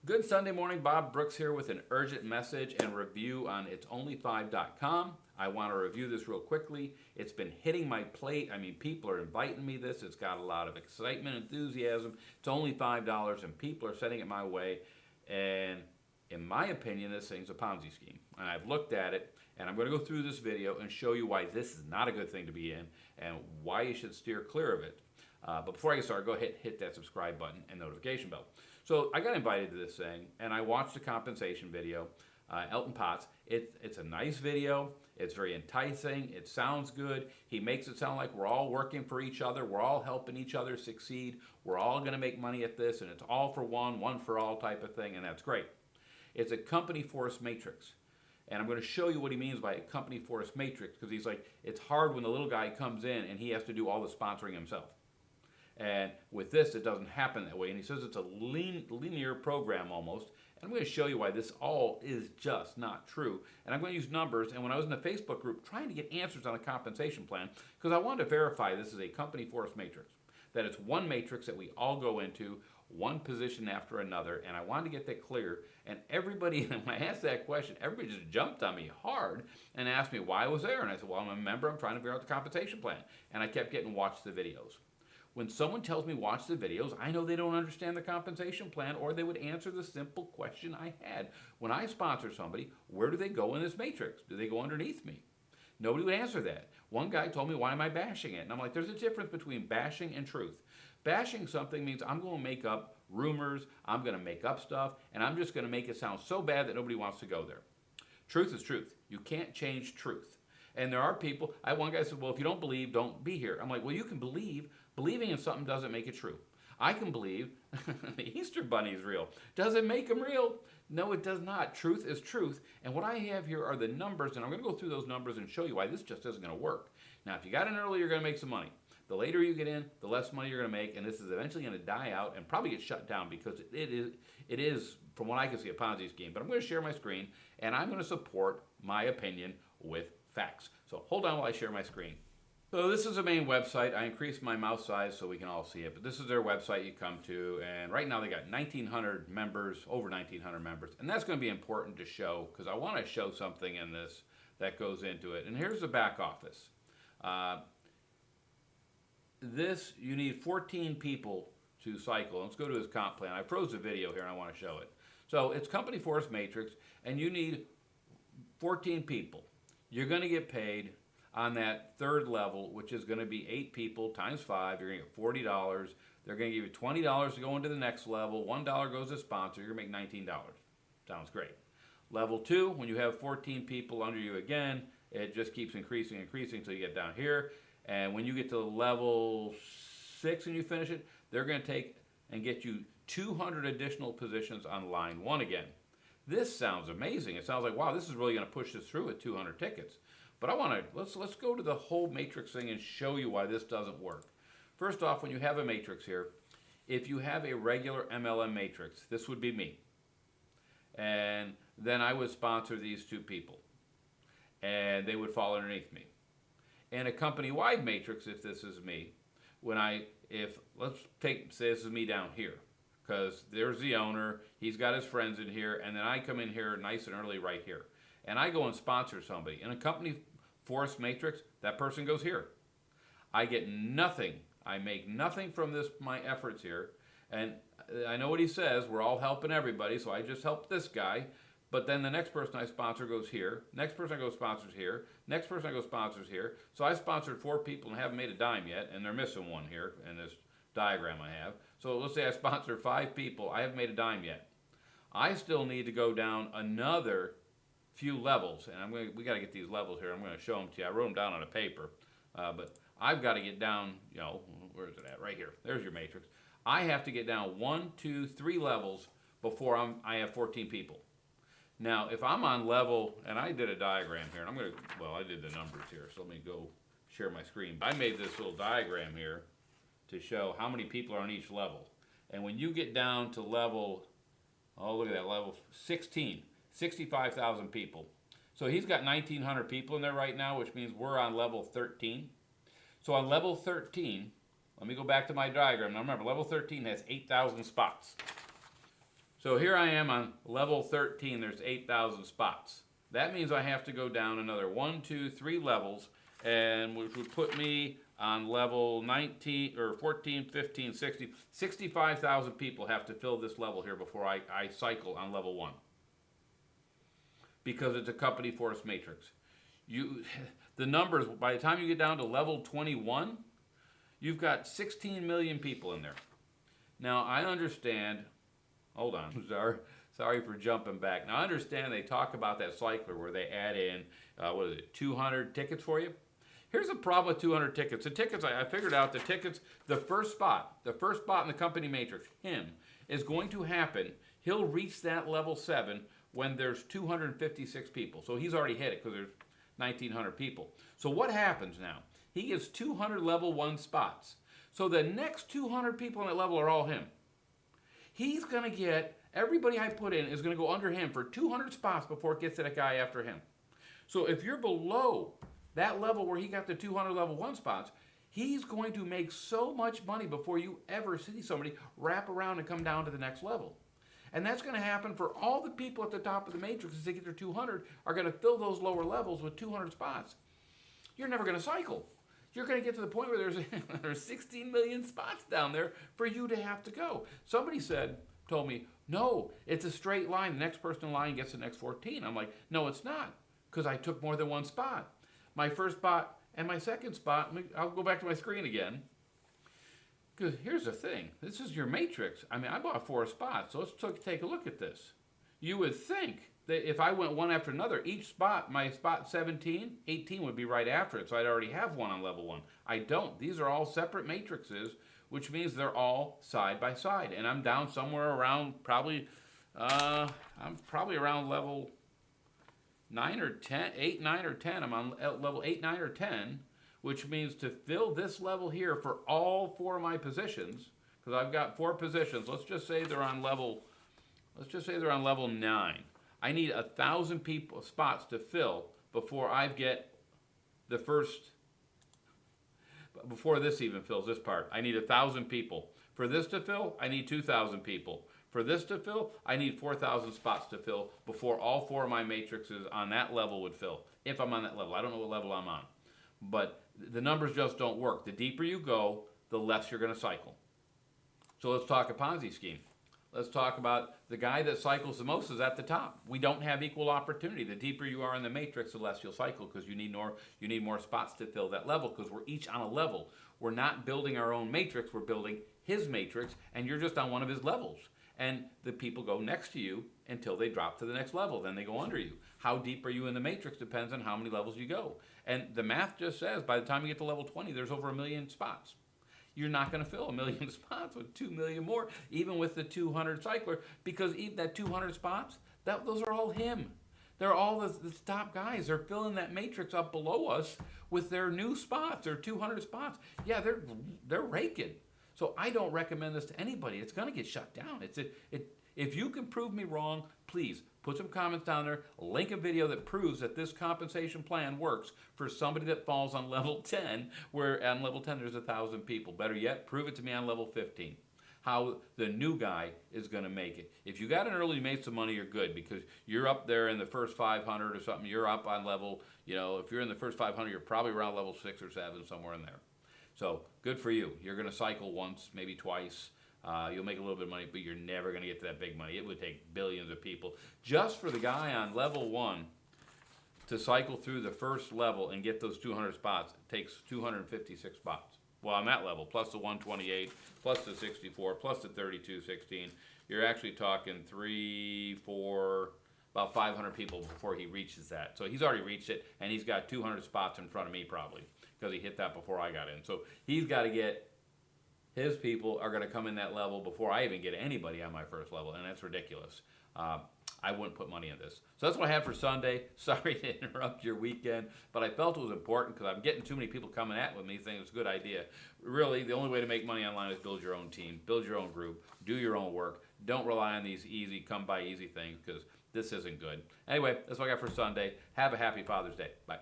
Good Sunday morning, Bob Brooks here with an urgent message and review on itsonly5.com. I want to review this real quickly. It's been hitting my plate. I mean, people are inviting me this. It's got a lot of excitement, enthusiasm. It's only $5 and people are sending it my way. And in my opinion, this thing's a Ponzi scheme. And I've looked at it and I'm going to go through this video and show you why this is not a good thing to be in and why you should steer clear of it. But before I get started, go ahead and hit that subscribe button and notification bell. So I got invited to this thing, and I watched the compensation video, Elton Potts. It's a nice video. It's very enticing. It sounds good. He makes it sound like we're all working for each other. We're all helping each other succeed. We're all going to make money at this, and it's all for one, one for all type of thing, and that's great. It's a company force matrix. And I'm going to show you what he means by a company force matrix, because he's like, it's hard when the little guy comes in and he has to do all the sponsoring himself. And with this, it doesn't happen that way. And he says it's a linear program almost. And I'm going to show you why this all is just not true. And I'm going to use numbers. And when I was in the Facebook group trying to get answers on a compensation plan, because I wanted to verify this is a company force matrix, that it's one matrix that we all go into, one position after another. And I wanted to get that clear. And everybody, when I asked that question, everybody just jumped on me hard and asked me why I was there. And I said, well, I'm a member. I'm trying to figure out the compensation plan. And I kept getting watch the videos. When someone tells me watch the videos, I know they don't understand the compensation plan, or they would answer the simple question I had. When I sponsor somebody, where do they go in this matrix? Do they go underneath me? Nobody would answer that. One guy told me, why am I bashing it? And I'm like, there's a difference between bashing and truth. Bashing something means I'm going to make up rumors, I'm going to make up stuff, and I'm just going to make it sound so bad that nobody wants to go there. Truth is truth. You can't change truth. And there are people, one guy said, well, if you don't believe, don't be here. I'm like, well, you can believe. Believing in something doesn't make it true. I can believe the Easter Bunny is real. Does it make them real? No, it does not. Truth is truth. And what I have here are the numbers, and I'm going to go through those numbers and show you why this just isn't going to work. Now, if you got in early, you're going to make some money. The later you get in, the less money you're going to make, and this is eventually going to die out and probably get shut down because it is, from what I can see, a Ponzi scheme. But I'm going to share my screen, and I'm going to support my opinion with facts. So hold on while I share my screen. So this is the main website. I increased my mouse size so we can all see it, but this is their website you come to, and right now they got 1,900 members, over 1,900 members, and that's going to be important to show because I want to show something in this that goes into it. And here's the back office. You need 14 people to cycle. Let's go to his comp plan. I froze the video here and I want to show it. So it's company force matrix, and you need 14 people. You're going to get paid on that third level, which is going to be 8 people times 5. You're going to get $40. They're going to give you $20 to go into the next level. $1 goes to sponsor. You're going to make $19. Sounds great. Level 2, when you have 14 people under you again, it just keeps increasing until you get down here. And when you get to level 6 and you finish it, they're going to take and get you 200 additional positions on line 1 again. This sounds amazing. It sounds like, wow, this is really going to push this through with 200 tickets. But I want to, let's go to the whole matrix thing and show you why this doesn't work. First off, when you have a matrix here, if you have a regular MLM matrix, this would be me. And then I would sponsor these 2 people. And they would fall underneath me. In a company-wide matrix, if this is me, let's say this is me down here. Because there's the owner, he's got his friends in here, and then I come in here nice and early right here. And I go and sponsor somebody. In a company force matrix, that person goes here. I get nothing. I make nothing from this, my efforts here. And I know what he says, we're all helping everybody, so I just helped this guy. But then the next person I sponsor goes here. Next person I go sponsors here. Next person I go sponsors here. So I sponsored 4 people and haven't made a dime yet, and they're missing one here in this diagram I have. So let's say I sponsored 5 people. I haven't made a dime yet. I still need to go down another few levels, and we got to get these levels here. I'm going to show them to you. I wrote them down on a paper, but I've got to get down, where is it at? Right here. There's your matrix. I have to get down 1, 2, 3 levels before I have 14 people. Now, if I'm on level, and I did a diagram here, and I did the numbers here, so let me go share my screen. I made this little diagram here to show how many people are on each level. And when you get down to level, oh, look at that, level 16, 65,000 people. So he's got 1,900 people in there right now, which means we're on level 13. So on level 13, let me go back to my diagram. Now remember, level 13 has 8,000 spots. So here I am on level 13. There's 8,000 spots. That means I have to go down another 1, 2, 3 levels, and which would put me on level 19 or 14, 15, 60. 65,000 people have to fill this level here before I cycle on level 1. Because it's a company force matrix. The numbers, by the time you get down to level 21, you've got 16 million people in there. Now, I understand, hold on, sorry for jumping back. Now, I understand they talk about that cycler where they add in, 200 tickets for you. Here's the problem with 200 tickets. The tickets, I figured out the tickets, the first spot in the company matrix, him, is going to happen. He'll reach that level 7 when there's 256 people. So he's already hit it because there's 1,900 people. So what happens now? He gets 200 level 1 spots. So the next 200 people on that level are all him. He's going to get, everybody I put in is going to go under him for 200 spots before it gets to that guy after him. So if you're below that level where he got the 200 level 1 spots, he's going to make so much money before you ever see somebody wrap around and come down to the next level. And that's going to happen for all the people at the top of the matrix as they get their 200 are going to fill those lower levels with 200 spots. You're never going to cycle. You're going to get to the point where there's 16 million spots down there for you to have to go. Somebody told me, no, it's a straight line. The next person in line gets the next 14. I'm like, no, it's not, because I took more than one spot. My first spot and my second spot, I'll go back to my screen again. Because here's the thing, this is your matrix. I mean, I bought 4 spots, so let's take a look at this. You would think that if I went one after another, each spot, my spot 17, 18 would be right after it, so I'd already have one on level 1. I don't. These are all separate matrices, which means they're all side by side. And I'm down somewhere around I'm probably around level 9 or 10, 8, 9, or 10. I'm on level 8, 9, or 10. Which means to fill this level here for all 4 of my positions, because I've got 4 positions. Let's just say they're on level 9. I need 1,000 spots to fill before I get the first. Before this even fills this part, I need 1,000 people. For this to fill, I need 2,000 people. For this to fill, I need 4,000 spots to fill before all 4 of my matrices on that level would fill. If I'm on that level, I don't know what level I'm on, but the numbers just don't work. The deeper you go, the less you're going to cycle. So let's talk a Ponzi scheme. Let's talk about the guy that cycles the most is at the top. We don't have equal opportunity. The deeper you are in the matrix, the less you'll cycle, because you need more spots to fill that level, because we're each on a level. We're not building our own matrix. We're building his matrix, and you're just on one of his levels. And the people go next to you until they drop to the next level. Then they go under you. How deep are you in the matrix depends on how many levels you go. And the math just says by the time you get to level 20, there's over 1 million spots. You're not going to fill 1 million spots with 2 million more, even with the 200 cycler, because even that 200 spots, those are all him. They're all the top guys. They're filling that matrix up below us with their new spots, their 200 spots. Yeah, they're raking. So I don't recommend this to anybody. It's going to get shut down. If you can prove me wrong, please put some comments down there. Link a video that proves that this compensation plan works for somebody that falls on level 10, where on level 10 there's 1,000 people. Better yet, prove it to me on level 15. How the new guy is going to make it. If you got in early, made some money, you're good, because you're up there in the first 500 or something. You're up on level, if you're in the first 500, you're probably around level 6 or 7, somewhere in there. So good for you. You're going to cycle once, maybe twice. You'll make a little bit of money, but you're never going to get to that big money. It would take billions of people. Just for the guy on level 1 to cycle through the first level and get those 200 spots, it takes 256 spots. Well, on that level, plus the 128, plus the 64, plus the 3216, you're actually talking about 500 people before he reaches that. So he's already reached it, and he's got 200 spots in front of me probably, because he hit that before I got in. So he's got to get, his people are going to come in that level before I even get anybody on my first level, and that's ridiculous. I wouldn't put money in this. So that's what I have for Sunday. Sorry to interrupt your weekend, but I felt it was important because I'm getting too many people coming at with me saying it's a good idea. Really, the only way to make money online is build your own team, build your own group, do your own work. Don't rely on these easy, come by easy things, because this isn't good. Anyway, that's what I got for Sunday. Have a happy Father's Day. Bye.